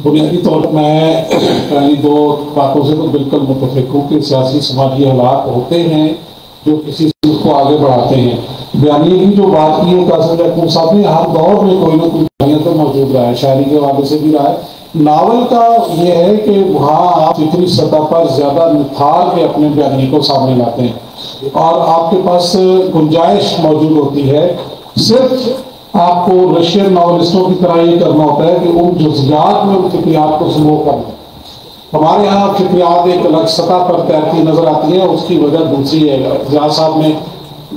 بنیادی طور پر میں پہلی دو باتوں سے تو بالکل متفق ہوں کہ سیاسی سماجی حالات ہوتے ہیں جو کسی چیز کو آگے بڑھاتے ہیں۔ بیانیے کی جو بات کی ہے قاسم محمود صاحب نے، ہر دور میں کوئی نہ کوئی بیانیہ تو موجود رہا ہے، شاعری کے حوالے سے بھی رہا ہے۔ ناول کا یہ ہے کہ وہاں آپ فکری سطح پر زیادہ نکھار کے اپنے بیانیے کو سامنے لاتے ہیں اور آپ کے پاس گنجائش موجود ہوتی ہے۔ صرف آپ کو رشین ناولسٹوں کی طرح یہ کرنا ہوتا ہے کہ ان جزیات میں ان فکریات کو سمو کرنا۔ ہمارے ہاں فکریات ایک الگ سطح پر تیرتی نظر آتی ہے، اس کی وجہ دوسری ہے۔ اعجاز صاحب نے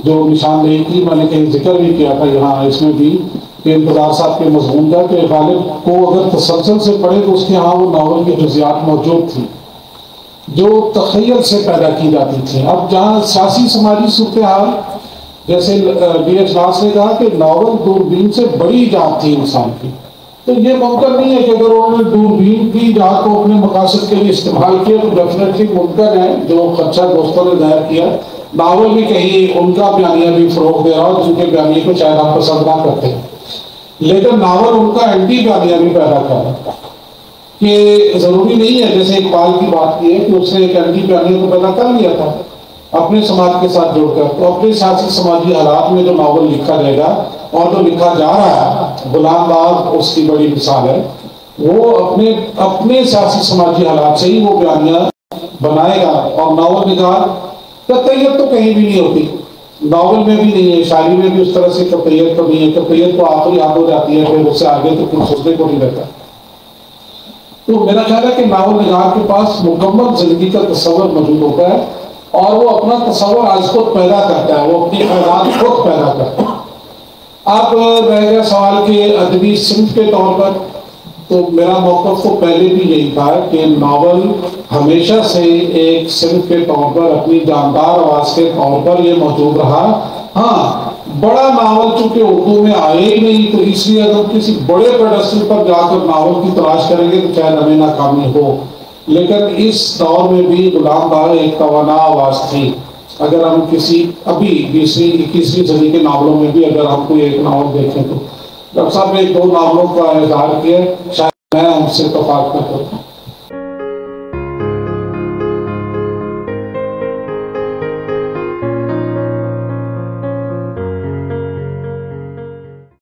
جو نشاندہی کی، میں نے کہیں ذکر بھی کیا تھا یہاں اس میں بھی، کہ انتظار صاحب کے مضمون کا کہ غالب کو اگر تسلسل سے پڑھے تو اس کے ہاں وہ ناول کی جزیات موجود تھی جو تخیل سے پیدا کی جاتی تھی۔ اب جہاں سیاسی سماجی صورتحال، جیسے بی ایچ ناز نے کہا کہ ناول دوربین سے بڑی ایجاد تھی انسان کی، تو یہ ممکن نہیں ہے کہ اگر انہوں نے دوربین کی ایجاد کو اپنے مقاصد کے لیے استعمال کیا تو ڈیفینیٹلی ممکن ہے جو خدشہ دوستوں نے ظاہر کیا، ناول بھی کہیں ان کا بیانیہ بھی فروغ دے رہا ہو جن کے بیانیے کو شاید ہم پسند نہ کرتے ہیں، لیکن ناول ان کا اینٹی بیانیہ بھی پیدا کر رہا ہے کہ ضروری نہیں ہے، جیسے اقبال کی بات کی ہے کہ اس نے ایک اینٹی بیانیہ کو پیدا کر لیا تھا اپنے سماج کے ساتھ جوڑ کر، تو اپنے سیاسی سماجی حالات میں جو ناول لکھا جائے گا اور جو لکھا جا رہا ہے، غلام باغ اس کی بڑی مثال ہے، وہ اپنے سیاسی سماجی حالات سے ہی وہ بیانیہ بنائے گا۔ اور ناول نگار قطعیت تو کہیں بھی نہیں ہوتی، ناول میں بھی نہیں ہے، شاعری میں بھی اس طرح سے قطعیت تو نہیں ہے، قطعیت تو آخری یاد ہو جاتی ہے، پھر اس سے آگے تو کچھ سوچنے کو نہیں رہتا۔ تو میرا خیال ہے کہ ناول نگار کے پاس مکمل زندگی کا تصور موجود ہوتا ہے اور وہ اپنا تصور آج خود پیدا کرتا ہے، وہ اپنی خیالات خود پیدا کرتا ہے۔ اب رہ گیا سوال کہ ادبی صنف کے طور پر، تو میرا موقف تو پہلے بھی یہی تھا کہ ناول ہمیشہ سے ایک صنف کے طور پر، اپنی جاندار آواز کے طور پر یہ موجود رہا۔ ہاں، بڑا ناول چونکہ اردو میں آئے ہی نہیں، تو اس لیے اگر کسی بڑے پیڈسٹل پر جا کر ناول کی تلاش کریں گے تو شاید ہمیں ناکامی ہو، لیکن اس دور میں بھی غلام باغ ایک توانا آواز تھی۔ اگر ہم کسی ابھی 20ویں 21ویں صدی کے ناولوں میں بھی اگر ہم کوئی ایک ناول دیکھیں تو ڈاکٹر صاحب نے 2 ناولوں کا اظہار کیا، شاید میں ان سے اتفاق کرتا ہوں۔